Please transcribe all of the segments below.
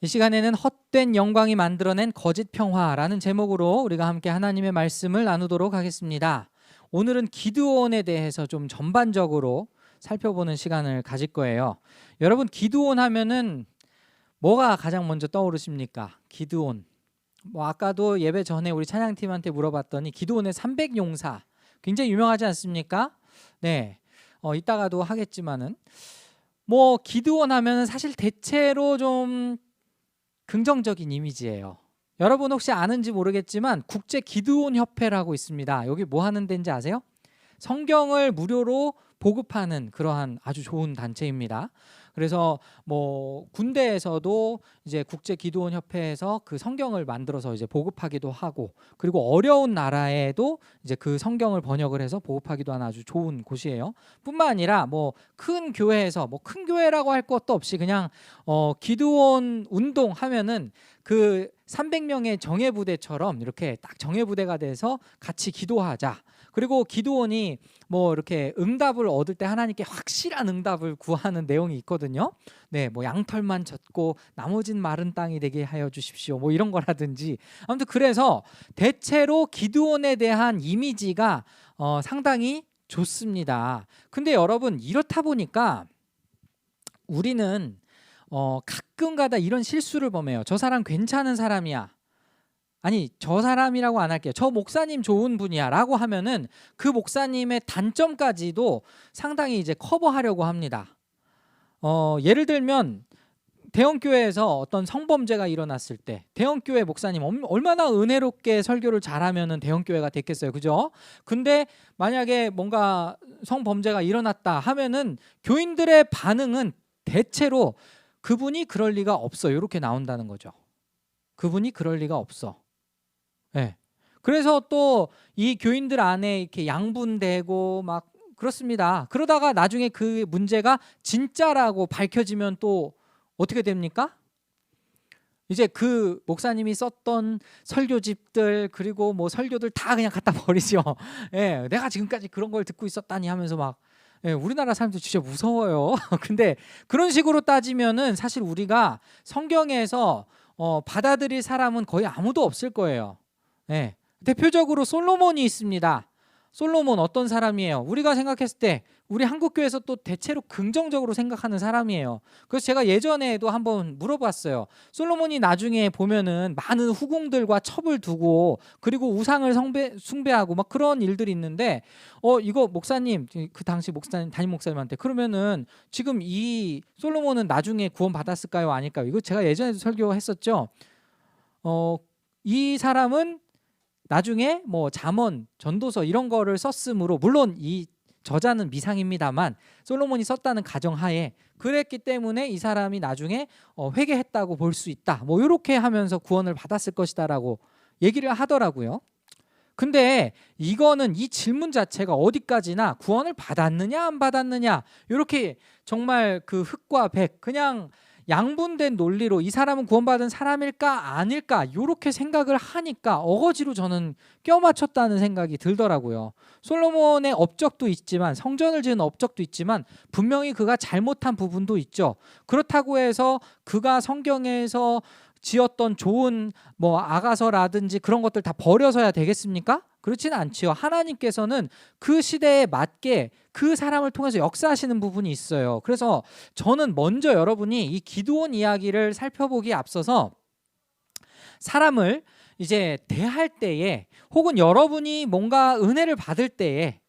이 시간에는 헛된 영광이 만들어낸 거짓 평화라는 제목으로 우리가 함께 하나님의 말씀을 나누도록 하겠습니다. 오늘은 기드온에 대해서 좀 전반적으로 살펴보는 시간을 가질 거예요. 여러분, 기드온 하면은 뭐가 가장 먼저 떠오르십니까? 기드온. 아까도 예배 전에 우리 찬양팀한테 물어봤더니 기드온의 300용사 굉장히 유명하지 않습니까? 네. 이따가도 하겠지만은 기드온 하면은 사실 대체로 좀 긍정적인 이미지예요. 여러분 혹시 아는지 모르겠지만 국제 기드온 협회라고 있습니다. 여기 뭐 하는 데인지 아세요? 성경을 무료로 보급하는 그러한 아주 좋은 단체입니다. 그래서 군대에서도 이제 국제 기드온 협회에서 그 성경을 만들어서 이제 보급하기도 하고, 그리고 어려운 나라에도 이제 그 성경을 번역을 해서 보급하기도 하는 아주 좋은 곳이에요. 뿐만 아니라 큰 교회에서 큰 교회라고 할 것도 없이 그냥 기드온 운동 하면은 그 300명의 정예부대처럼 이렇게 딱 정예부대가 돼서 같이 기도하자. 그리고 기드온이 이렇게 응답을 얻을 때 하나님께 확실한 응답을 구하는 내용이 있거든요. 네, 양털만 젖고 나머진 마른 땅이 되게 하여 주십시오. 이런 거라든지. 아무튼 그래서 대체로 기드온에 대한 이미지가 상당히 좋습니다. 근데 여러분, 이렇다 보니까 우리는 가끔가다 이런 실수를 범해요. 저 사람 괜찮은 사람이야. 아니, 저 사람이라고 안 할게요. 저 목사님 좋은 분이야 라고 하면은 그 목사님의 단점까지도 상당히 이제 커버하려고 합니다. 예를 들면 대형교회에서 어떤 성범죄가 일어났을 때 대형교회 목사님 얼마나 은혜롭게 설교를 잘하면은 대형교회가 됐겠어요, 그죠? 근데 만약에 뭔가 성범죄가 일어났다 하면은 교인들의 반응은 대체로 그분이 그럴 리가 없어, 이렇게 나온다는 거죠. 그분이 그럴 리가 없어. 네. 그래서 또 이 교인들 안에 이렇게 양분되고 그렇습니다. 그러다가 나중에 그 문제가 진짜라고 밝혀지면 또 어떻게 됩니까? 이제 그 목사님이 썼던 설교집들 그리고 설교들 다 그냥 갖다 버리죠. 예, 내가 지금까지 그런 걸 듣고 있었다니 하면서 예, 우리나라 사람들 진짜 무서워요. 근데 그런 식으로 따지면은 사실 우리가 성경에서 받아들일 사람은 거의 아무도 없을 거예요. 예, 대표적으로 솔로몬이 있습니다. 솔로몬 어떤 사람이에요? 우리가 생각했을 때 우리 한국교회에서 또 대체로 긍정적으로 생각하는 사람이에요. 그래서 제가 예전에도 한번 물어봤어요. 솔로몬이 나중에 보면은 많은 후궁들과 첩을 두고 그리고 우상을 숭배하고 그런 일들이 있는데 이거 목사님, 그 당시 목사님, 담임 목사님한테 그러면은 지금 이 솔로몬은 나중에 구원 받았을까요? 아닐까요? 이거 제가 예전에도 설교했었죠. 이 사람은 나중에 잠언, 전도서 이런 거를 썼으므로, 물론 이 저자는 미상입니다만 솔로몬이 썼다는 가정하에 그랬기 때문에 이 사람이 나중에 회개했다고 볼 수 있다. 이렇게 하면서 구원을 받았을 것이다라고 얘기를 하더라고요. 근데 이거는 이 질문 자체가 어디까지나 구원을 받았느냐 안 받았느냐 이렇게 정말 그 흑과 백, 그냥 양분된 논리로 이 사람은 구원받은 사람일까 아닐까 이렇게 생각을 하니까 어거지로 저는 껴맞췄다는 생각이 들더라고요. 솔로몬의 업적도 있지만, 성전을 지은 업적도 있지만 분명히 그가 잘못한 부분도 있죠. 그렇다고 해서 그가 성경에서 지었던 좋은 아가서라든지 그런 것들 다 버려서야 되겠습니까? 그렇지는 않지요. 하나님께서는 그 시대에 맞게 그 사람을 통해서 역사하시는 부분이 있어요. 그래서 저는 먼저 여러분이 이 기드온 이야기를 살펴보기에 앞서서 사람을 이제 대할 때에, 혹은 여러분이 뭔가 은혜를 받을 때에,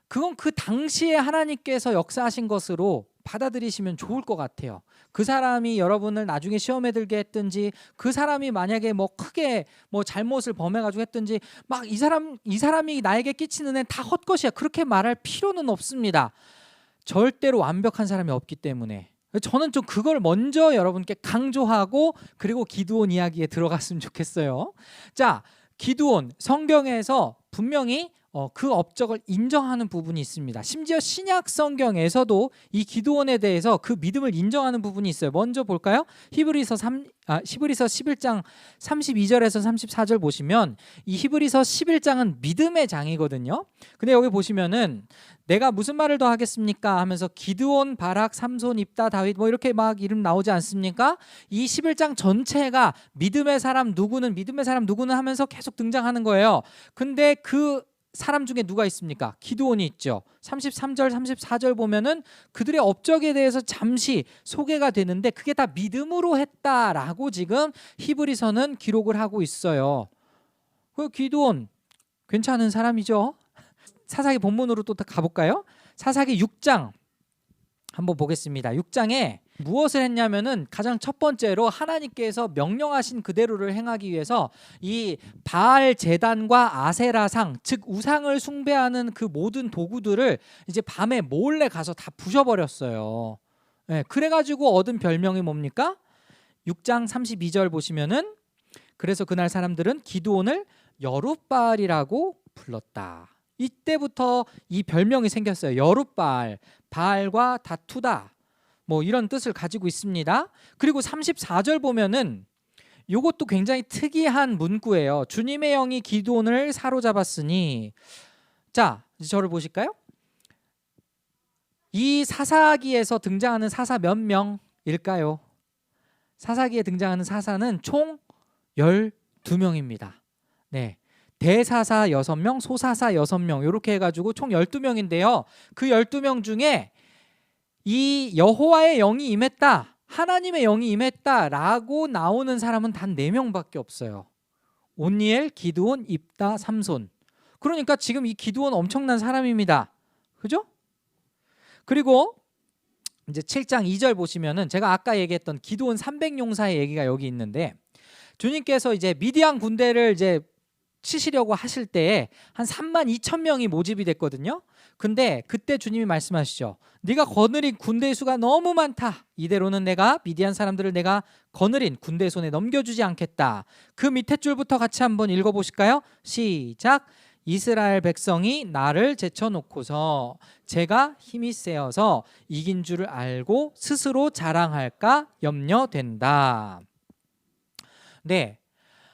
그건 그 당시에 하나님께서 역사하신 것으로 받아들이시면 좋을 것 같아요. 그 사람이 여러분을 나중에 시험에 들게 했든지, 그 사람이 만약에 크게 잘못을 범해가지고 했든지, 이 사람이 나에게 끼치는 애는 다 헛것이야, 그렇게 말할 필요는 없습니다. 절대로 완벽한 사람이 없기 때문에. 저는 좀 그걸 먼저 여러분께 강조하고 그리고 기드온 이야기에 들어갔으면 좋겠어요. 자, 기드온, 성경에서 분명히 그 업적을 인정하는 부분이 있습니다. 심지어 신약 성경에서도 이 기드온에 대해서 그 믿음을 인정하는 부분이 있어요. 먼저 볼까요? 히브리서 11장 32절에서 34절 보시면 이 히브리서 11장은 믿음의 장이거든요. 근데 여기 보시면은 내가 무슨 말을 더 하겠습니까? 하면서 기드온, 바락, 삼손, 입다, 다윗 뭐 이렇게 막 이름 나오지 않습니까? 이 11장 전체가 믿음의 사람 누구는 하면서 계속 등장하는 거예요. 근데 그 사람 중에 누가 있습니까? 기드온이 있죠. 33절, 34절 보면은 그들의 업적에 대해서 잠시 소개가 되는데 그게 다 믿음으로 했다라고 지금 히브리서는 기록을 하고 있어요. 그 기드온 괜찮은 사람이죠. 사사기 본문으로 또 가볼까요? 사사기 6장 한번 보겠습니다. 6장에 무엇을 했냐면은 가장 첫 번째로 하나님께서 명령하신 그대로를 행하기 위해서 이 바알 제단과 아세라상, 즉 우상을 숭배하는 그 모든 도구들을 이제 밤에 몰래 가서 다 부셔버렸어요. 네, 그래가지고 얻은 별명이 뭡니까? 6장 32절 보시면은 그래서 그날 사람들은 기드온을 여룻바알이라고 불렀다. 이때부터 이 별명이 생겼어요. 여룻바알, 바알과 다투다. 뭐 이런 뜻을 가지고 있습니다. 그리고 34절 보면은 이것도 굉장히 특이한 문구예요. 주님의 영이 기드온을 사로잡았으니. 자, 이제 저를 보실까요? 이 사사기에서 등장하는 사사 몇 명일까요? 사사기에 등장하는 사사는 총 12명입니다. 네. 대사사 6명, 소사사 6명 이렇게 해가지고 총 12명인데요. 그 12명 중에 이 여호와의 영이 임했다, 하나님의 영이 임했다라고 나오는 사람은 단 4명밖에 없어요. 온니엘, 기드온, 입다, 삼손. 그러니까 지금 이 기드온 엄청난 사람입니다. 그죠? 그리고 이제 7장 2절 보시면은 제가 아까 얘기했던 기드온 300용사의 얘기가 여기 있는데 주님께서 이제 미디안 군대를 이제 치시려고 하실 때에 한 32,000명이 모집이 됐거든요. 근데 그때 주님이 말씀하시죠. 네가 거느린 군대의 수가 너무 많다. 이대로는 내가 미디안 사람들을 내가 거느린 군대 손에 넘겨주지 않겠다. 그 밑에 줄부터 같이 한번 읽어보실까요? 시작. 이스라엘 백성이 나를 제쳐놓고서 제가 힘이 세어서 이긴 줄을 알고 스스로 자랑할까 염려된다. 네.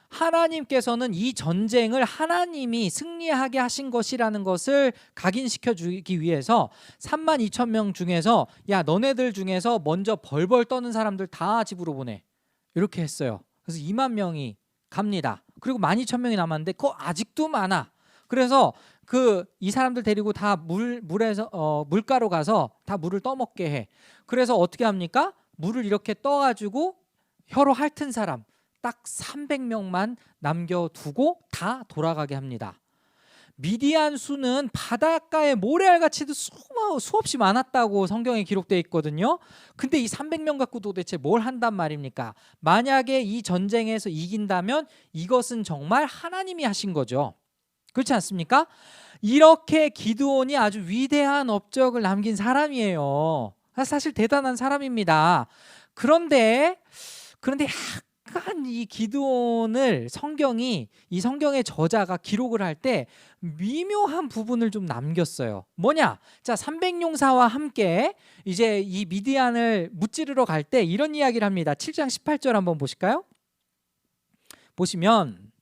하나님께서는 이 전쟁을 하나님이 승리하게 하신 것이라는 것을 각인시켜 주기 위해서 32,000명 중에서 야 너네들 중에서 먼저 벌벌 떠는 사람들 다 집으로 보내 이렇게 했어요. 그래서 2만 명이 갑니다. 그리고 12,000명이 남았는데 그거 아직도 많아. 그래서 이 사람들 데리고 다 물에서 물가로 가서 다 물을 떠먹게 해. 그래서 어떻게 합니까? 물을 이렇게 떠가지고 혀로 핥은 사람 딱 300명만 남겨두고 다 돌아가게 합니다. 미디안 수는 바닷가에 모래알같이도 수없이 많았다고 성경에 기록되어 있거든요. 근데 이 300명 갖고 도대체 뭘 한단 말입니까? 만약에 이 전쟁에서 이긴다면 이것은 정말 하나님이 하신 거죠. 그렇지 않습니까? 이렇게 기드온이 아주 위대한 업적을 남긴 사람이에요. 사실 대단한 사람입니다. 그런데 약간 이 기드온을 이 성경의 저자가 기록을 할 때 미묘한 부분을 좀 남겼어요. 뭐냐? 자, 300용사와 함께 이제 이 미디안을 무찌르러 갈 때 이런 이야기를 합니다. 7장 18절 한번 보실까요? 보시면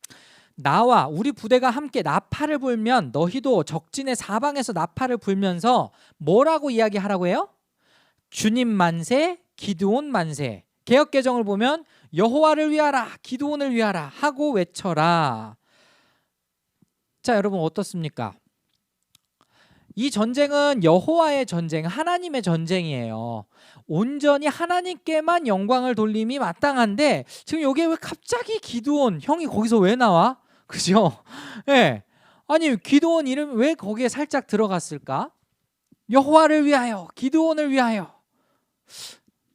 나와 우리 부대가 함께 나팔을 불면 너희도 적진의 사방에서 나팔을 불면서 뭐라고 이야기하라고 해요? 주님 만세, 기드온 만세. 개역개정을 보면 여호와를 위하라, 기드온을 위하라 하고 외쳐라. 자, 여러분 어떻습니까? 이 전쟁은 여호와의 전쟁, 하나님의 전쟁이에요. 온전히 하나님께만 영광을 돌림이 마땅한데 지금 여기에 왜 갑자기 기드온 형이 거기서 왜 나와? 그죠? 네. 아니 기드온 이름 왜 거기에 살짝 들어갔을까? 여호와를 위하여, 기드온을 위하여.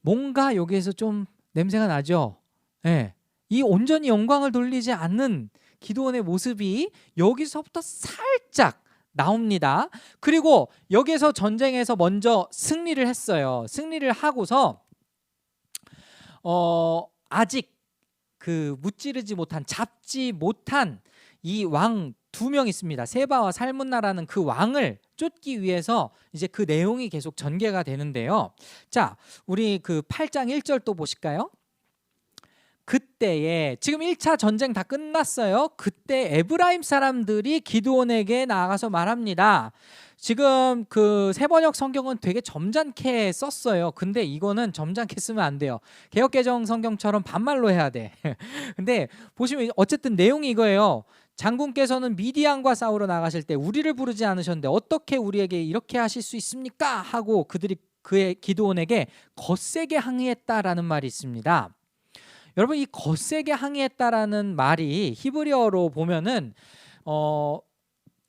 뭔가 여기에서 좀 냄새가 나죠. 네. 이 온전히 영광을 돌리지 않는 기드온의 모습이 여기서부터 살짝 나옵니다. 그리고 여기서 전쟁에서 먼저 승리를 했어요. 승리를 하고서 아직 그 무찌르지 못한, 잡지 못한 이 왕 두 명 있습니다. 세바와 살문나라는 그 왕을 쫓기 위해서 이제 그 내용이 계속 전개가 되는데요. 자, 우리 그 8장 1절 또 보실까요? 그때에 지금 1차 전쟁 다 끝났어요. 그때 에브라임 사람들이 기드온에게 나아가서 말합니다. 지금 그 세번역 성경은 되게 점잖게 썼어요. 근데 이거는 점잖게 쓰면 안 돼요. 개역개정 성경처럼 반말로 해야 돼. 근데 보시면 어쨌든 내용이 이거예요. 장군께서는 미디안과 싸우러 나가실 때 우리를 부르지 않으셨는데 어떻게 우리에게 이렇게 하실 수 있습니까? 하고 그들이 그의 기드온에게 거세게 항의했다라는 말이 있습니다. 여러분, 이 거세게 항의했다라는 말이 히브리어로 보면은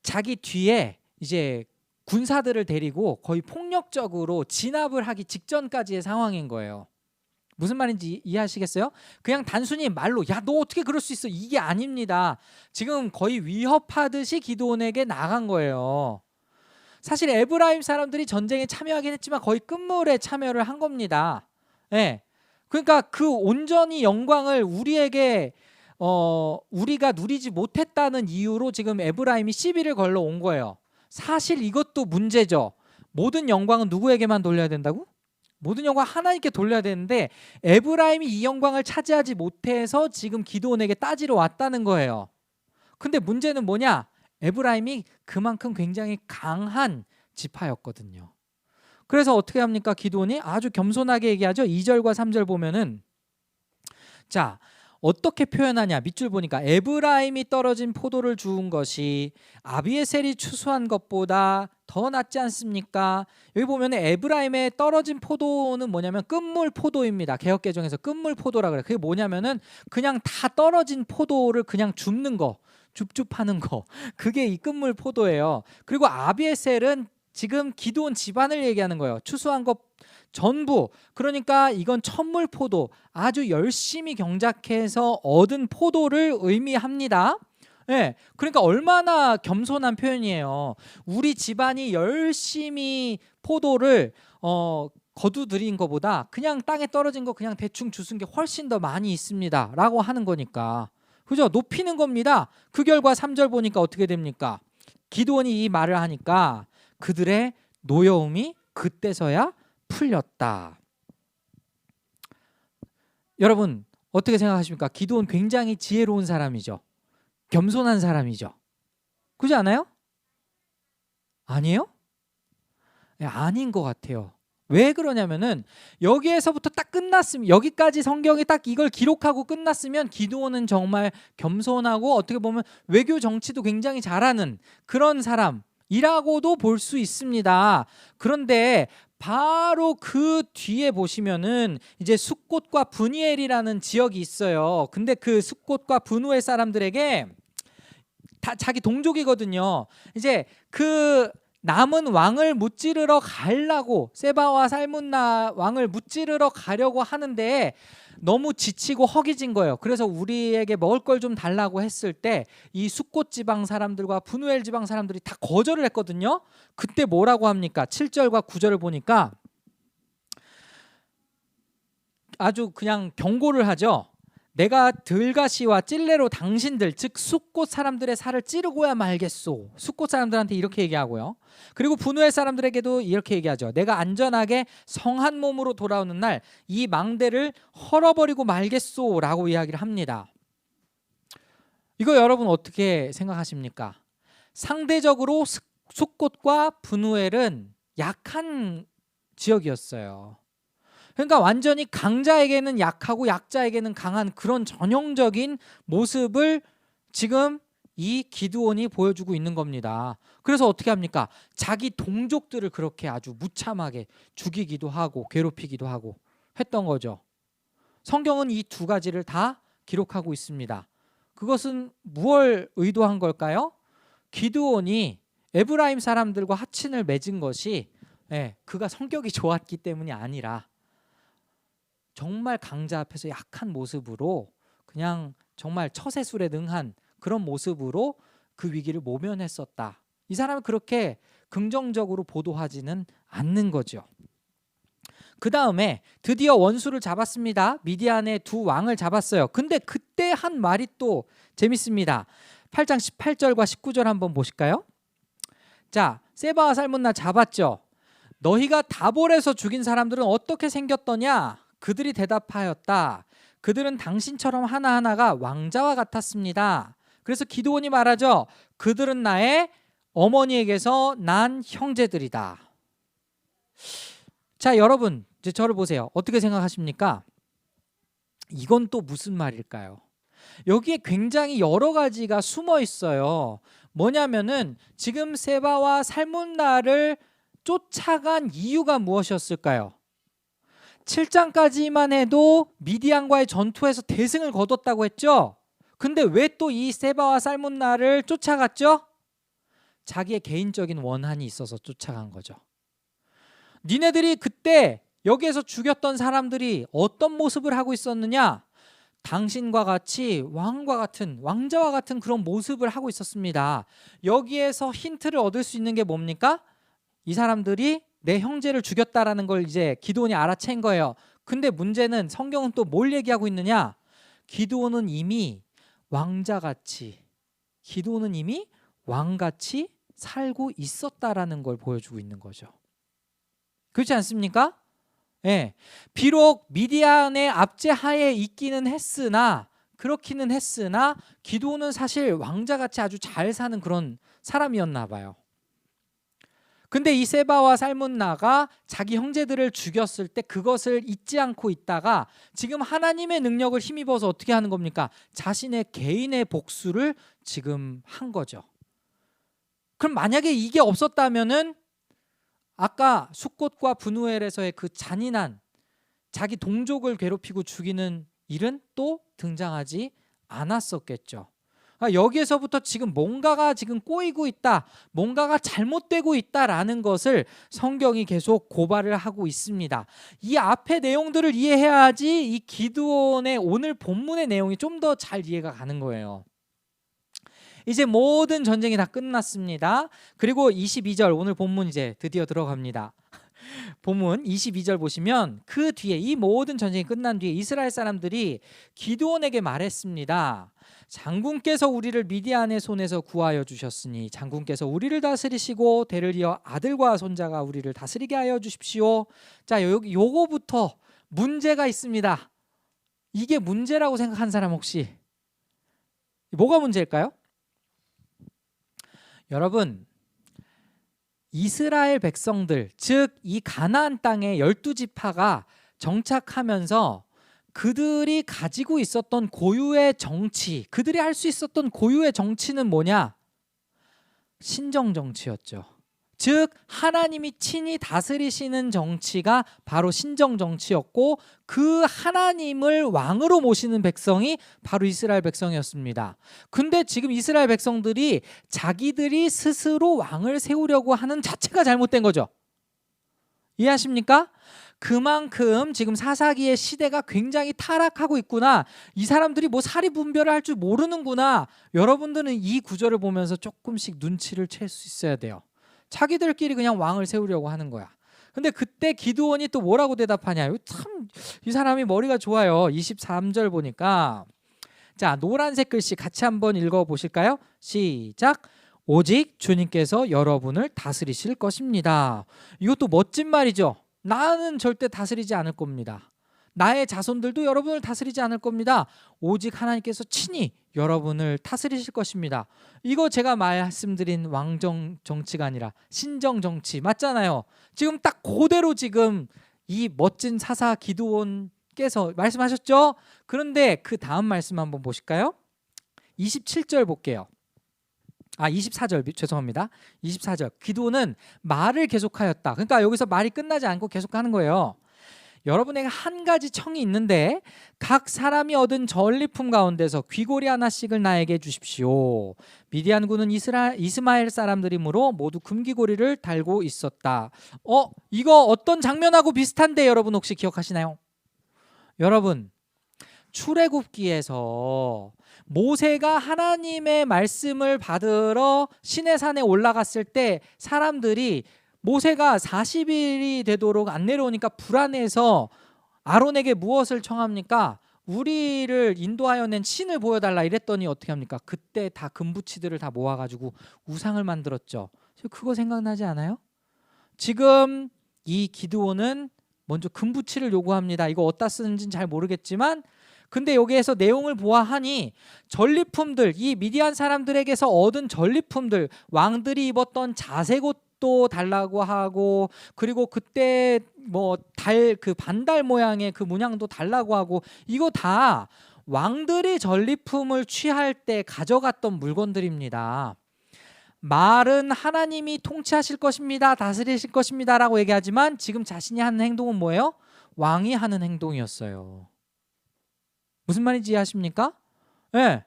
자기 뒤에 이제 군사들을 데리고 거의 폭력적으로 진압을 하기 직전까지의 상황인 거예요. 무슨 말인지 이해하시겠어요? 그냥 단순히 말로 야, 너 어떻게 그럴 수 있어? 이게 아닙니다. 지금 거의 위협하듯이 기드온에게 나간 거예요. 사실 에브라임 사람들이 전쟁에 참여하긴 했지만 거의 끝물에 참여를 한 겁니다. 네. 그러니까 그 온전히 영광을 우리에게 우리가 누리지 못했다는 이유로 지금 에브라임이 시비를 걸러 온 거예요. 사실 이것도 문제죠. 모든 영광은 누구에게만 돌려야 된다고? 모든 영광 하나님께 돌려야 되는데 에브라임이 이 영광을 차지하지 못해서 지금 기드온에게 따지러 왔다는 거예요. 근데 문제는 뭐냐? 에브라임이 그만큼 굉장히 강한 지파였거든요. 그래서 어떻게 합니까? 기드온이 아주 겸손하게 얘기하죠. 2절과 3절 보면은 자, 어떻게 표현하냐? 밑줄 보니까 에브라임이 떨어진 포도를 주운 것이 아비에셀이 추수한 것보다 더 낫지 않습니까? 여기 보면 에브라임의 떨어진 포도는 뭐냐면 끝물 포도입니다. 개역개정에서 끝물 포도라 그래요. 그게 뭐냐면은 그냥 다 떨어진 포도를 그냥 줍는 거, 줍줍하는 거. 그게 이 끝물 포도예요. 그리고 아비에셀은 지금 기드온 집안을 얘기하는 거예요. 추수한 것 전부. 그러니까 이건 천물 포도, 아주 열심히 경작해서 얻은 포도를 의미합니다. 네, 그러니까 얼마나 겸손한 표현이에요. 우리 집안이 열심히 포도를 거두들인 것보다 그냥 땅에 떨어진 거 그냥 대충 주순 게 훨씬 더 많이 있습니다 라고 하는 거니까, 그죠? 높이는 겁니다. 그 결과 3절 보니까 어떻게 됩니까? 기드온이 이 말을 하니까 그들의 노여움이 그때서야 풀렸다. 여러분 어떻게 생각하십니까? 기드온 굉장히 지혜로운 사람이죠. 겸손한 사람이죠. 그렇지 않아요? 아니에요? 네, 아닌 것 같아요. 왜 그러냐면은 여기에서부터 딱 끝났으면, 여기까지 성경이 딱 이걸 기록하고 끝났으면 기드온은 정말 겸손하고 어떻게 보면 외교 정치도 굉장히 잘하는 그런 사람이라고도 볼 수 있습니다. 그런데 바로 그 뒤에 보시면은 이제 숫곳과 브니엘이라는 지역이 있어요. 근데 그 숫곳과 브누엘 사람들에게 다 자기 동족이거든요. 이제 그 남은 왕을 무찌르러 가려고, 세바와 살문나 왕을 무찌르러 가려고 하는데 너무 지치고 허기진 거예요. 그래서 우리에게 먹을 걸 좀 달라고 했을 때 이 숫곳 지방 사람들과 브누엘 지방 사람들이 다 거절을 했거든요. 그때 뭐라고 합니까? 7절과 9절을 보니까 아주 그냥 경고를 하죠. 내가 들가시와 찔레로 당신들, 즉 숫곳 사람들의 살을 찌르고야 말겠소. 숫곳 사람들한테 이렇게 얘기하고요. 그리고 브누엘 사람들에게도 이렇게 얘기하죠. 내가 안전하게 성한 몸으로 돌아오는 날 이 망대를 헐어버리고 말겠소 라고 이야기를 합니다. 이거 여러분 어떻게 생각하십니까? 상대적으로 숫곳과 브누엘은 약한 지역이었어요. 그러니까 완전히 강자에게는 약하고 약자에게는 강한 그런 전형적인 모습을 지금 이 기드온이 보여주고 있는 겁니다. 그래서 어떻게 합니까? 자기 동족들을 그렇게 아주 무참하게 죽이기도 하고 괴롭히기도 하고 했던 거죠. 성경은 이 두 가지를 다 기록하고 있습니다. 그것은 무엇을 의도한 걸까요? 기드온이 에브라임 사람들과 하친을 맺은 것이 그가 성격이 좋았기 때문이 아니라 정말 강자 앞에서 약한 모습으로 그냥 정말 처세술에 능한 그런 모습으로 그 위기를 모면했었다. 이 사람은 그렇게 긍정적으로 보도하지는 않는 거죠. 그 다음에 드디어 원수를 잡았습니다. 미디안의 두 왕을 잡았어요. 근데 그때 한 말이 또 재밌습니다. 8장 18절과 19절 한번 보실까요? 자, 세바와 살문나 잡았죠. 너희가 다볼에서 죽인 사람들은 어떻게 생겼더냐? 그들이 대답하였다. 그들은 당신처럼 하나하나가 왕자와 같았습니다. 그래서 기드온이 말하죠. 그들은 나의 어머니에게서 난 형제들이다. 자, 여러분 이제 저를 보세요. 어떻게 생각하십니까? 이건 또 무슨 말일까요? 여기에 굉장히 여러 가지가 숨어 있어요. 뭐냐면은 지금 세바와 살문나를 쫓아간 이유가 무엇이었을까요? 7장까지만 해도 미디안과의 전투에서 대승을 거뒀다고 했죠. 근데 왜 또 이 세바와 살문나를 쫓아갔죠? 자기의 개인적인 원한이 있어서 쫓아간 거죠. 니네들이 그때 여기에서 죽였던 사람들이 어떤 모습을 하고 있었느냐? 당신과 같이 왕자와 같은 그런 모습을 하고 있었습니다. 여기에서 힌트를 얻을 수 있는 게 뭡니까? 이 사람들이 내 형제를 죽였다라는 걸 이제 기드온이 알아챈 거예요. 근데 문제는 성경은 또 뭘 얘기하고 있느냐? 기드온은 이미 왕같이 살고 있었다라는 걸 보여주고 있는 거죠. 그렇지 않습니까? 예. 비록 미디안의 압제하에 그렇기는 했으나 기드온은 사실 왕자같이 아주 잘 사는 그런 사람이었나 봐요. 근데 이 세바와 살문나가 자기 형제들을 죽였을 때 그것을 잊지 않고 있다가 지금 하나님의 능력을 힘입어서 어떻게 하는 겁니까? 자신의 개인의 복수를 지금 한 거죠. 그럼 만약에 이게 없었다면은 아까 숫곳과 분우엘에서의 그 잔인한 자기 동족을 괴롭히고 죽이는 일은 또 등장하지 않았었겠죠. 여기에서부터 지금 뭔가가 지금 꼬이고 있다, 뭔가가 잘못되고 있다라는 것을 성경이 계속 고발을 하고 있습니다. 이 앞의 내용들을 이해해야지 이 기드온의 오늘 본문의 내용이 좀 더 잘 이해가 가는 거예요. 이제 모든 전쟁이 다 끝났습니다. 그리고 22절 오늘 본문 이제 드디어 들어갑니다. 본문 22절 보시면 그 뒤에 이 모든 전쟁이 끝난 뒤에 이스라엘 사람들이 기드온에게 말했습니다. 장군께서 우리를 미디안의 손에서 구하여 주셨으니 장군께서 우리를 다스리시고 대를 이어 아들과 손자가 우리를 다스리게 하여 주십시오. 자, 요거부터 문제가 있습니다. 이게 문제라고 생각한 사람 혹시 뭐가 문제일까요? 여러분, 이스라엘 백성들, 즉 이 가나안 땅의 12지파가 정착하면서 그들이 가지고 있었던 고유의 정치, 그들이 할 수 있었던 고유의 정치는 뭐냐? 신정 정치였죠. 즉 하나님이 친히 다스리시는 정치가 바로 신정 정치였고 그 하나님을 왕으로 모시는 백성이 바로 이스라엘 백성이었습니다. 근데 지금 이스라엘 백성들이 자기들이 스스로 왕을 세우려고 하는 자체가 잘못된 거죠. 이해하십니까? 그만큼 지금 사사기의 시대가 굉장히 타락하고 있구나. 이 사람들이 뭐 사리 분별을 할 줄 모르는구나. 여러분들은 이 구절을 보면서 조금씩 눈치를 챌 수 있어야 돼요. 자기들끼리 그냥 왕을 세우려고 하는 거야. 근데 그때 기드온이 또 뭐라고 대답하냐? 참 이 사람이 머리가 좋아요. 23절 보니까 자, 노란색 글씨 같이 한번 읽어 보실까요? 시작. 오직 주님께서 여러분을 다스리실 것입니다. 이것도 멋진 말이죠. 나는 절대 다스리지 않을 겁니다. 나의 자손들도 여러분을 다스리지 않을 겁니다. 오직 하나님께서 친히 여러분을 다스리실 것입니다. 이거 제가 말씀드린 왕정 정치가 아니라 신정 정치 맞잖아요. 지금 딱 그대로 지금 이 멋진 사사 기드온께서 말씀하셨죠. 그런데 그 다음 말씀 한번 보실까요? 27절 볼게요. 24절 죄송합니다. 24절 기드온은 말을 계속하였다. 그러니까 여기서 말이 끝나지 않고 계속하는 거예요. 여러분에게 한 가지 청이 있는데 각 사람이 얻은 전리품 가운데서 귀고리 하나씩을 나에게 주십시오. 미디안군은 이스마엘 사람들이므로 모두 금귀고리를 달고 있었다. 이거 어떤 장면하고 비슷한데 여러분 혹시 기억하시나요? 여러분, 출애굽기에서 모세가 하나님의 말씀을 받으러 시내산에 올라갔을 때 사람들이 모세가 40일이 되도록 안 내려오니까 불안해서 아론에게 무엇을 청합니까? 우리를 인도하여 낸 신을 보여달라 이랬더니 어떻게 합니까? 그때 다 금부치들을 다 모아가지고 우상을 만들었죠. 그거 생각나지 않아요? 지금 이 기드온은 먼저 금부치를 요구합니다. 이거 어디다 쓰는지는 잘 모르겠지만 근데 여기에서 내용을 보아하니 전리품들, 이 미디안 사람들에게서 얻은 전리품들, 왕들이 입었던 자색옷도 달라고 하고 그리고 그때 뭐 그 반달 모양의 그 문양도 달라고 하고 이거 다 왕들이 전리품을 취할 때 가져갔던 물건들입니다. 말은 하나님이 통치하실 것입니다. 다스리실 것입니다 라고 얘기하지만 지금 자신이 하는 행동은 뭐예요? 왕이 하는 행동이었어요. 무슨 말인지 이해하십니까? 네.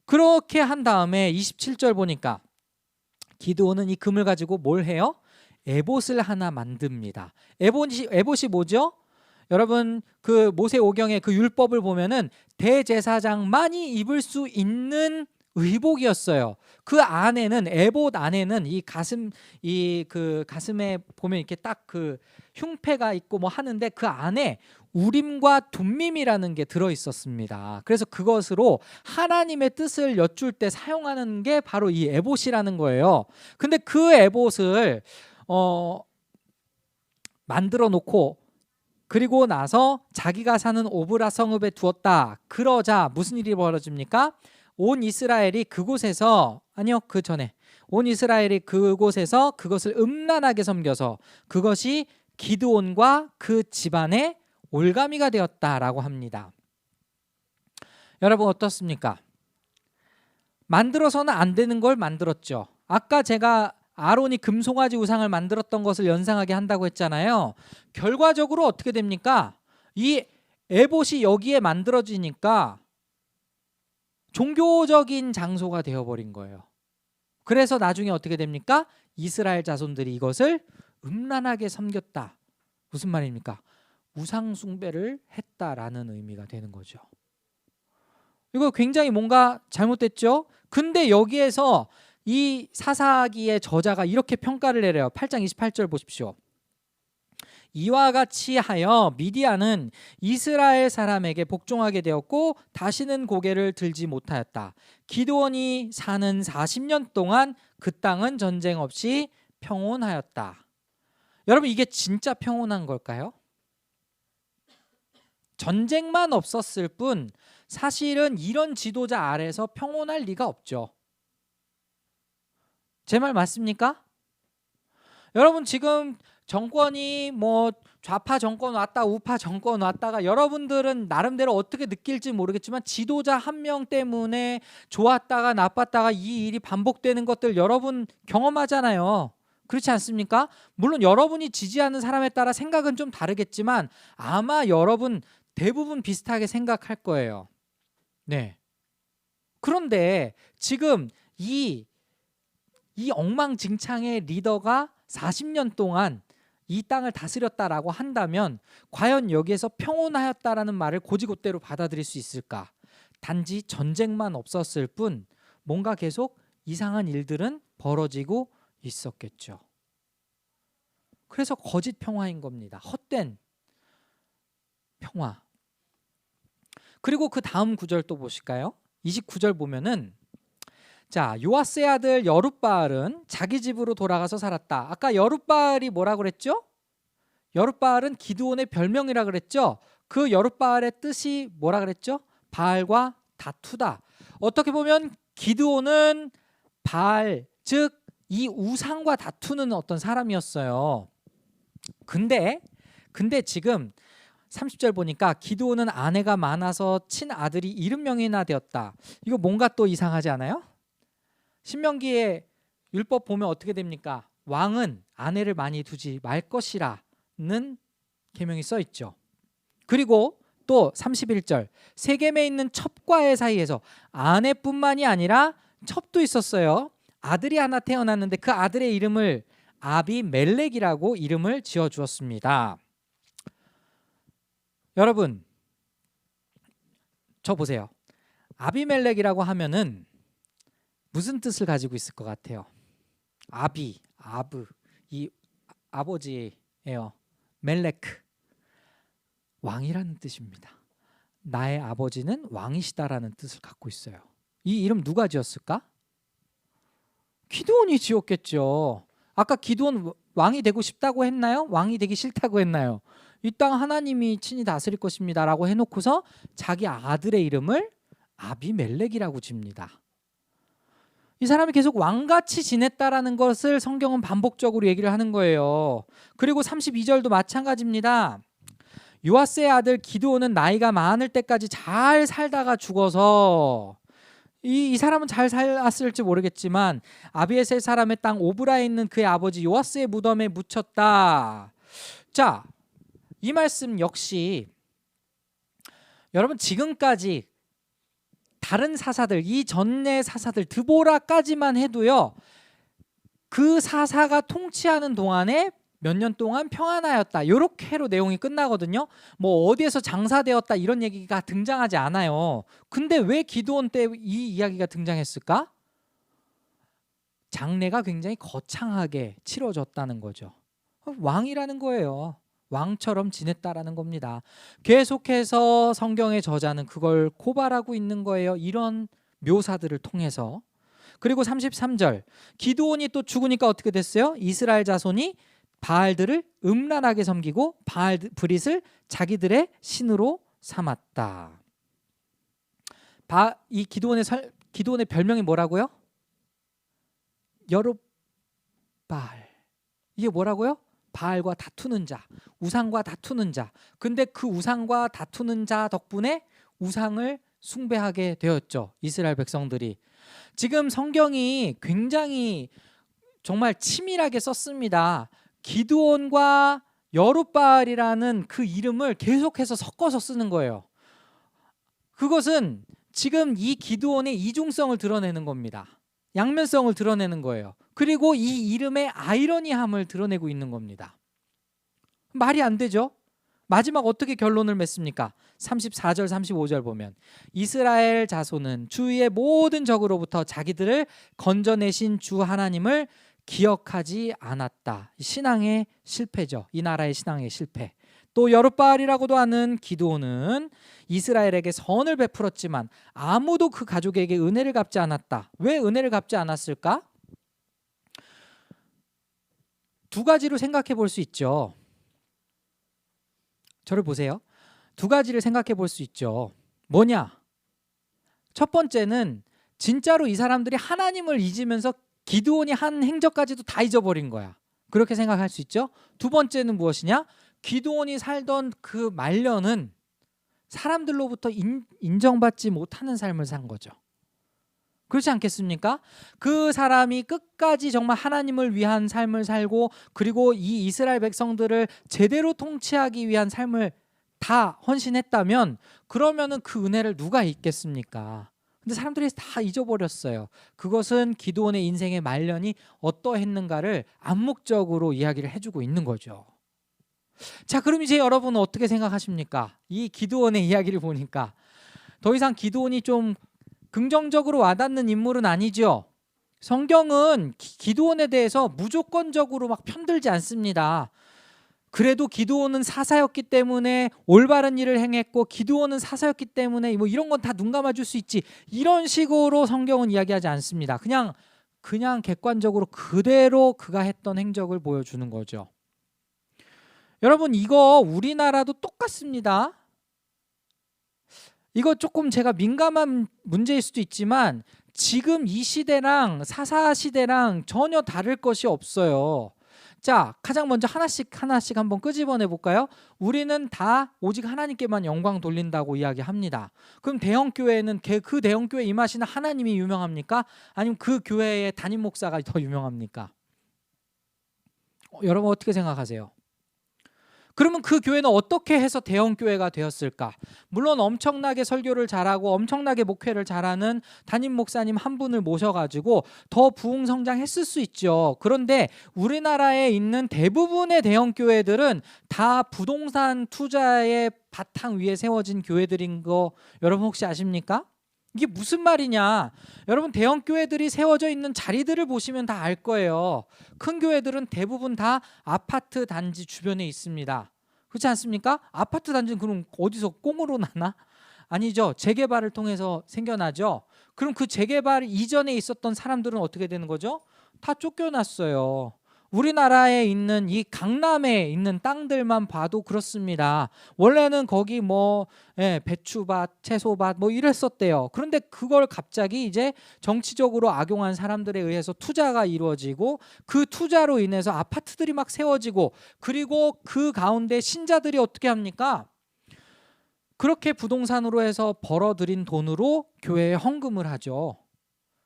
그렇게 한 다음에 27절 보니까 기드온은 이 금을 가지고 뭘 해요? 에봇을 하나 만듭니다. 에봇이 뭐죠? 여러분 그 모세오경의 그 율법을 보면은 대제사장만이 입을 수 있는 의복이었어요. 그 안에는 에봇 안에는 이 그 가슴에 보면 이렇게 딱 그 흉패가 있고 뭐 하는데 그 안에 우림과 둠밈이라는 게 들어 있었습니다. 그래서 그것으로 하나님의 뜻을 여쭐 때 사용하는 게 바로 이 에봇이라는 거예요. 근데 그 에봇을 만들어 놓고 그리고 나서 자기가 사는 오브라 성읍에 두었다. 그러자 무슨 일이 벌어집니까? 온 이스라엘이 그곳에서 그 전에 온 이스라엘이 그곳에서 그것을 음란하게 섬겨서 그것이 기드온과 그 집안의 올가미가 되었다라고 합니다. 여러분 어떻습니까? 만들어서는 안 되는 걸 만들었죠. 아까 제가 아론이 금송아지 우상을 만들었던 것을 연상하게 한다고 했잖아요. 결과적으로 어떻게 됩니까? 이 에봇이 여기에 만들어지니까 종교적인 장소가 되어버린 거예요. 그래서 나중에 어떻게 됩니까? 이스라엘 자손들이 이것을 음란하게 섬겼다. 무슨 말입니까? 우상 숭배를 했다라는 의미가 되는 거죠. 이거 굉장히 뭔가 잘못됐죠? 근데 여기에서 이 사사기의 저자가 이렇게 평가를 내려요. 8장 28절 보십시오. 이와 같이 하여 미디안은 이스라엘 사람에게 복종하게 되었고 다시는 고개를 들지 못하였다. 기드온이 사는 40년 동안 그 땅은 전쟁 없이 평온하였다. 여러분 이게 진짜 평온한 걸까요? 전쟁만 없었을 뿐 사실은 이런 지도자 아래서 평온할 리가 없죠. 제 말 맞습니까? 여러분 지금 정권이 뭐 좌파 정권 왔다 우파 정권 왔다가 여러분들은 나름대로 어떻게 느낄지 모르겠지만 지도자 한 명 때문에 좋았다가 나빴다가 이 일이 반복되는 것들 여러분 경험하잖아요. 그렇지 않습니까? 물론 여러분이 지지하는 사람에 따라 생각은 좀 다르겠지만 아마 여러분 대부분 비슷하게 생각할 거예요. 네. 그런데 지금 이 엉망진창의 리더가 40년 동안 이 땅을 다스렸다라고 한다면 과연 여기에서 평온하였다라는 말을 곧이곧대로 받아들일 수 있을까? 단지 전쟁만 없었을 뿐 뭔가 계속 이상한 일들은 벌어지고 있었겠죠. 그래서 거짓 평화인 겁니다. 헛된 평화. 그리고 그 다음 구절 또 보실까요? 29절 보면은 자, 요아스의 아들 여룻바알은 자기 집으로 돌아가서 살았다. 아까 여룻바알이 뭐라 그랬죠? 여룻바알은 기드온의 별명이라 그랬죠? 그 여룻바알의 뜻이 뭐라 그랬죠? 바알과 다투다. 어떻게 보면 기드온은 바알, 즉 이 우상과 다투는 어떤 사람이었어요. 근데 지금 30절 보니까 기드온은 아내가 많아서 친아들이 70명이나 되었다. 이거 뭔가 또 이상하지 않아요? 신명기의 율법 보면 어떻게 됩니까? 왕은 아내를 많이 두지 말 것이라는 계명이 써 있죠. 그리고 또 31절 세겜에 있는 첩과의 사이에서 아내뿐만이 아니라 첩도 있었어요. 아들이 하나 태어났는데 그 아들의 이름을 아비멜렉이라고 이름을 지어주었습니다. 여러분 저 보세요. 아비멜렉이라고 하면은 무슨 뜻을 가지고 있을 것 같아요? 아브 이 아버지예요. 멜렉 왕이라는 뜻입니다. 나의 아버지는 왕이시다라는 뜻을 갖고 있어요. 이 이름 누가 지었을까? 기드온이 지었겠죠. 아까 기드온 왕이 되고 싶다고 했나요? 왕이 되기 싫다고 했나요? 이 땅 하나님이 친히 다스릴 것입니다 라고 해놓고서 자기 아들의 이름을 아비멜렉이라고 집니다. 이 사람이 계속 왕같이 지냈다라는 것을 성경은 반복적으로 얘기를 하는 거예요. 그리고 32절도 마찬가지입니다. 요아스의 아들 기드온은 나이가 많을 때까지 잘 살다가 죽어서 이 사람은 잘 살았을지 모르겠지만 아비에셀 사람의 땅 오브라에 있는 그의 아버지 요아스의 무덤에 묻혔다. 자, 이 말씀 역시 여러분 지금까지 다른 사사들, 이 전의 사사들 드보라까지만 해도요, 그 사사가 통치하는 동안에 몇 년 동안 평안하였다 이렇게로 내용이 끝나거든요. 뭐 어디에서 장사되었다 이런 얘기가 등장하지 않아요. 근데 왜 기드온 때 이 이야기가 등장했을까? 장례가 굉장히 거창하게 치러졌다는 거죠. 왕이라는 거예요. 왕처럼 지냈다라는 겁니다. 계속해서 성경의 저자는 그걸 고발하고 있는 거예요. 이런 묘사들을 통해서. 그리고 33절 기드온이 또 죽으니까 어떻게 됐어요? 이스라엘 자손이 바알들을 음란하게 섬기고 바알 브릿을 자기들의 신으로 삼았다. 이 기드온의 별명이 뭐라고요? 여룹바알. 이게 뭐라고요? 바알과 다투는 자, 우상과 다투는 자. 근데 그 우상과 다투는 자 덕분에 우상을 숭배하게 되었죠. 이스라엘 백성들이. 지금 성경이 굉장히 정말 치밀하게 썼습니다. 기드온과 여룹바알이라는 그 이름을 계속해서 섞어서 쓰는 거예요. 그것은 지금 이 기드온의 이중성을 드러내는 겁니다. 양면성을 드러내는 거예요. 그리고 이 이름의 아이러니함을 드러내고 있는 겁니다. 말이 안 되죠? 마지막 어떻게 결론을 맺습니까? 34절 35절 보면 이스라엘 자손은 주위의 모든 적으로부터 자기들을 건져내신 주 하나님을 기억하지 않았다. 신앙의 실패죠. 이 나라의 신앙의 실패. 또 여룹바알이라고도 하는 기드온은 이스라엘에게 선을 베풀었지만 아무도 그 가족에게 은혜를 갚지 않았다. 왜 은혜를 갚지 않았을까? 두 가지로 생각해 볼 수 있죠. 저를 보세요. 두 가지를 생각해 볼 수 있죠. 뭐냐? 첫 번째는 진짜로 이 사람들이 하나님을 잊으면서 기드온이 한 행적까지도 다 잊어버린 거야. 그렇게 생각할 수 있죠. 두 번째는 무엇이냐? 기드온이 살던 그 말년은 사람들로부터 인정받지 못하는 삶을 산 거죠. 그렇지 않겠습니까? 그 사람이 끝까지 정말 하나님을 위한 삶을 살고 그리고 이 이스라엘 백성들을 제대로 통치하기 위한 삶을 다 헌신했다면 그러면은 그 은혜를 누가 잊겠습니까? 근데 사람들이 다 잊어버렸어요. 그것은 기드온의 인생의 말년이 어떠했는가를 암묵적으로 이야기를 해주고 있는 거죠. 자, 그럼 이제 여러분은 어떻게 생각하십니까? 이 기드온의 이야기를 보니까 더 이상 기드온이 좀 긍정적으로 와닿는 인물은 아니죠. 성경은 기드온에 대해서 무조건적으로 막 편들지 않습니다. 그래도 기드온은 사사였기 때문에 올바른 일을 행했고 기드온은 사사였기 때문에 뭐 이런 건 다 눈 감아줄 수 있지 이런 식으로 성경은 이야기하지 않습니다. 그냥 객관적으로 그대로 그가 했던 행적을 보여주는 거죠. 여러분 이거 우리나라도 똑같습니다. 이거 조금 제가 민감한 문제일 수도 있지만 지금 이 시대랑 사사 시대랑 전혀 다를 것이 없어요. 자, 가장 먼저 하나씩 한번 끄집어내 볼까요? 우리는 다 오직 하나님께만 영광 돌린다고 이야기합니다. 그럼 대형교회는 그 대형교회 임하시는 하나님이 유명합니까? 아니면 그 교회의 담임 목사가 더 유명합니까? 여러분 어떻게 생각하세요? 그러면 그 교회는 어떻게 해서 대형교회가 되었을까? 물론 엄청나게 설교를 잘하고 엄청나게 목회를 잘하는 담임 목사님 한 분을 모셔가지고 더 부흥성장했을 수 있죠. 그런데 우리나라에 있는 대부분의 대형교회들은 다 부동산 투자의 바탕 위에 세워진 교회들인 거 여러분 혹시 아십니까? 이게 무슨 말이냐? 여러분 대형교회들이 세워져 있는 자리들을 보시면 다 알 거예요. 큰 교회들은 대부분 다 아파트 단지 주변에 있습니다. 그렇지 않습니까? 아파트 단지는 그럼 어디서 꽁으로 나나? 아니죠. 재개발을 통해서 생겨나죠. 그럼 그 재개발 이전에 있었던 사람들은 어떻게 되는 거죠? 다 쫓겨났어요. 우리나라에 있는 이 강남에 있는 땅들만 봐도 그렇습니다. 원래는 거기 배추밭, 채소밭 이랬었대요. 그런데 그걸 갑자기 이제 정치적으로 악용한 사람들에 의해서 투자가 이루어지고 그 투자로 인해서 아파트들이 막 세워지고 그리고 그 가운데 신자들이 어떻게 합니까? 그렇게 부동산으로 해서 벌어들인 돈으로 교회에 헌금을 하죠.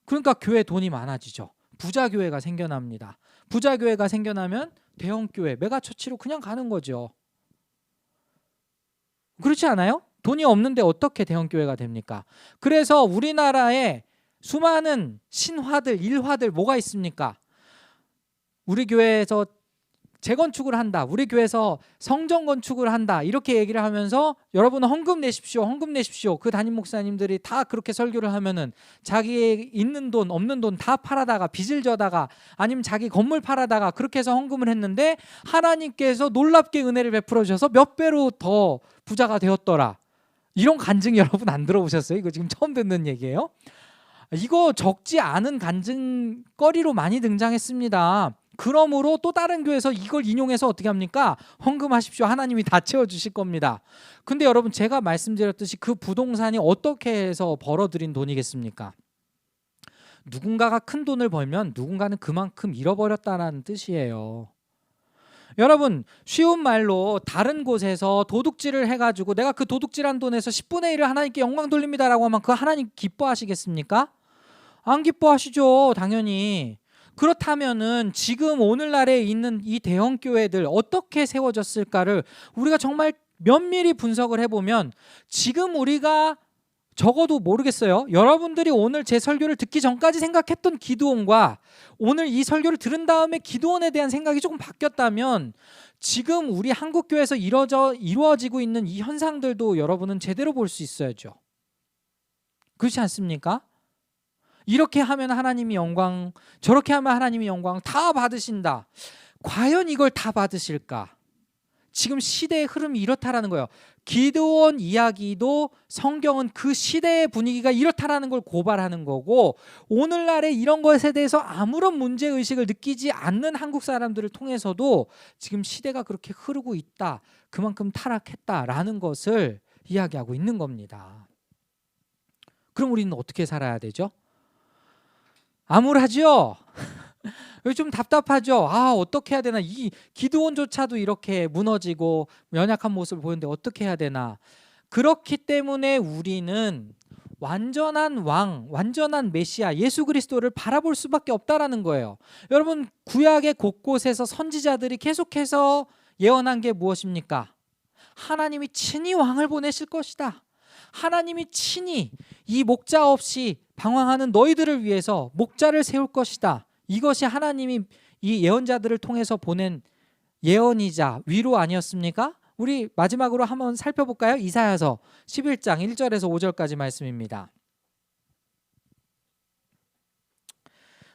그러니까 교회 돈이 많아지죠. 부자 교회가 생겨납니다. 부자 교회가 생겨나면 대형 교회, 메가처치로 그냥 가는 거죠. 그렇지 않아요? 돈이 없는데 어떻게 대형 교회가 됩니까? 그래서 우리나라에 수많은 신화들, 일화들 뭐가 있습니까? 우리 교회에서 재건축을 한다. 우리 교회에서 성전 건축을 한다. 이렇게 얘기를 하면서 여러분은 헌금 내십시오. 헌금 내십시오. 그 담임 목사님들이 다 그렇게 설교를 하면은 자기 있는 돈 없는 돈 다 팔아다가 빚을 져다가 아니면 자기 건물 팔아다가 그렇게 해서 헌금을 했는데 하나님께서 놀랍게 은혜를 베풀어 주셔서 몇 배로 더 부자가 되었더라. 이런 간증 여러분 안 들어보셨어요? 이거 지금 처음 듣는 얘기예요. 이거 적지 않은 간증거리로 많이 등장했습니다. 그러므로 또 다른 교회에서 이걸 인용해서 어떻게 합니까? 헌금하십시오. 하나님이 다 채워주실 겁니다. 근데 여러분 제가 말씀드렸듯이 그 부동산이 어떻게 해서 벌어들인 돈이겠습니까? 누군가가 큰 돈을 벌면 누군가는 그만큼 잃어버렸다는 뜻이에요. 여러분 쉬운 말로 다른 곳에서 도둑질을 해가지고 내가 그 도둑질한 돈에서 10분의 1을 하나님께 영광 돌립니다라고 하면 그 하나님 기뻐하시겠습니까? 안 기뻐하시죠. 당연히. 그렇다면은 지금 오늘날에 있는 이 대형 교회들 어떻게 세워졌을까를 우리가 정말 면밀히 분석을 해보면 지금 우리가 적어도 모르겠어요. 여러분들이 오늘 제 설교를 듣기 전까지 생각했던 기드온과 오늘 이 설교를 들은 다음에 기드온에 대한 생각이 조금 바뀌었다면 지금 우리 한국교회에서 이루어지고 있는 이 현상들도 여러분은 제대로 볼 수 있어야죠. 그렇지 않습니까? 이렇게 하면 하나님이 영광, 저렇게 하면 하나님이 영광 다 받으신다. 과연 이걸 다 받으실까? 지금 시대의 흐름이 이렇다라는 거예요. 기드온 이야기도 성경은 그 시대의 분위기가 이렇다라는 걸 고발하는 거고 오늘날의 이런 것에 대해서 아무런 문제의식을 느끼지 않는 한국 사람들을 통해서도 지금 시대가 그렇게 흐르고 있다. 그만큼 타락했다라는 것을 이야기하고 있는 겁니다. 그럼 우리는 어떻게 살아야 되죠? 암울하죠? 좀 답답하죠? 어떻게 해야 되나? 이 기드온조차도 이렇게 무너지고 연약한 모습을 보이는데 어떻게 해야 되나? 그렇기 때문에 우리는 완전한 왕, 완전한 메시아 예수 그리스도를 바라볼 수밖에 없다라는 거예요. 여러분 구약의 곳곳에서 선지자들이 계속해서 예언한 게 무엇입니까? 하나님이 친히 왕을 보내실 것이다. 하나님이 친히 이 목자 없이 방황하는 너희들을 위해서 목자를 세울 것이다. 이것이 하나님이 이 예언자들을 통해서 보낸 예언이자 위로 아니었습니까? 우리 마지막으로 한번 살펴볼까요? 이사야서 11장 1절에서 5절까지 말씀입니다.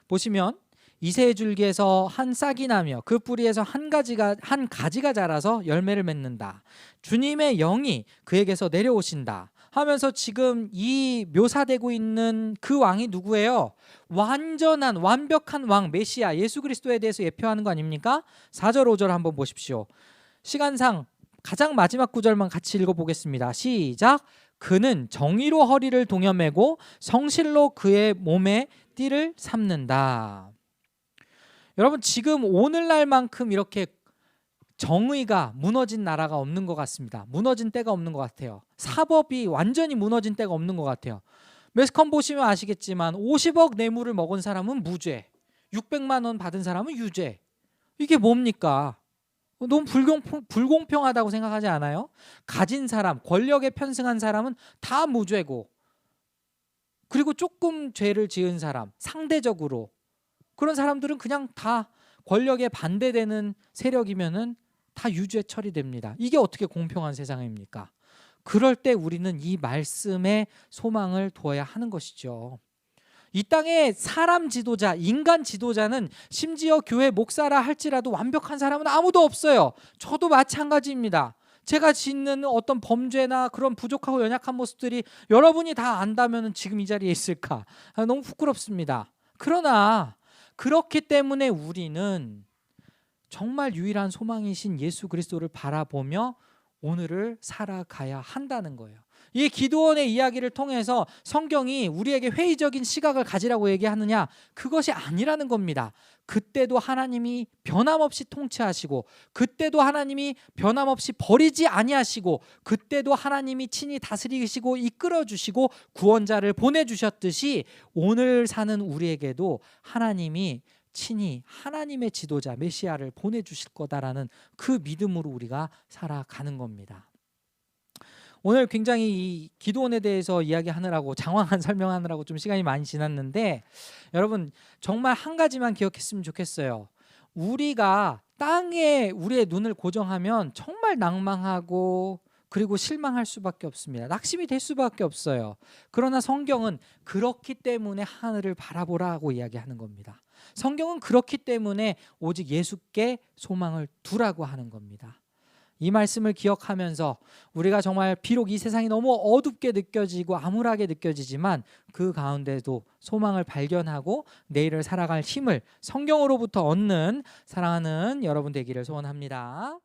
보시면 이새의 줄기에서 한 싹이 나며 그 뿌리에서 한 가지가 자라서 열매를 맺는다. 주님의 영이 그에게서 내려오신다. 하면서 지금 이 묘사되고 있는 그 왕이 누구예요? 완전한 완벽한 왕 메시아 예수 그리스도에 대해서 예표하는 거 아닙니까? 4절 5절 한번 보십시오. 시간상 가장 마지막 구절만 같이 읽어보겠습니다. 시작. 그는 정의로 허리를 동여매고 성실로 그의 몸에 띠를 삼는다. 여러분 지금 오늘날만큼 이렇게 정의가 무너진 나라가 없는 것 같습니다. 무너진 때가 없는 것 같아요. 사법이 완전히 무너진 때가 없는 것 같아요. 매스컴 보시면 아시겠지만 50억 뇌물을 먹은 사람은 무죄, 600만 원 받은 사람은 유죄. 이게 뭡니까? 너무 불공평하다고 생각하지 않아요? 가진 사람, 권력에 편승한 사람은 다 무죄고 그리고 조금 죄를 지은 사람, 상대적으로 그런 사람들은 그냥 다 권력에 반대되는 세력이면은 다 유죄 처리됩니다. 이게 어떻게 공평한 세상입니까? 그럴 때 우리는 이 말씀에 소망을 두어야 하는 것이죠. 이 땅에 사람 지도자, 인간 지도자는 심지어 교회 목사라 할지라도 완벽한 사람은 아무도 없어요. 저도 마찬가지입니다. 제가 짓는 어떤 범죄나 그런 부족하고 연약한 모습들이 여러분이 다 안다면 지금 이 자리에 있을까? 너무 부끄럽습니다. 그러나 그렇기 때문에 우리는 정말 유일한 소망이신 예수 그리스도를 바라보며 오늘을 살아가야 한다는 거예요. 이 기드온의 이야기를 통해서 성경이 우리에게 회의적인 시각을 가지라고 얘기하느냐? 그것이 아니라는 겁니다. 그때도 하나님이 변함없이 통치하시고, 그때도 하나님이 변함없이 버리지 아니하시고, 그때도 하나님이 친히 다스리시고 이끌어 주시고 구원자를 보내주셨듯이 오늘 사는 우리에게도 하나님이 친히 하나님의 지도자 메시아를 보내주실 거다라는 그 믿음으로 우리가 살아가는 겁니다. 오늘 굉장히 이 기도원에 대해서 이야기하느라고 장황한 설명하느라고 좀 시간이 많이 지났는데, 여러분 정말 한 가지만 기억했으면 좋겠어요. 우리가 땅에 우리의 눈을 고정하면 정말 낭망하고 그리고 실망할 수밖에 없습니다. 낙심이 될 수밖에 없어요. 그러나 성경은 그렇기 때문에 하늘을 바라보라고 이야기하는 겁니다. 성경은 그렇기 때문에 오직 예수께 소망을 두라고 하는 겁니다. 이 말씀을 기억하면서 우리가 정말 비록 이 세상이 너무 어둡게 느껴지고 암울하게 느껴지지만 그 가운데도 소망을 발견하고 내일을 살아갈 힘을 성경으로부터 얻는 사랑하는 여러분 되기를 소원합니다.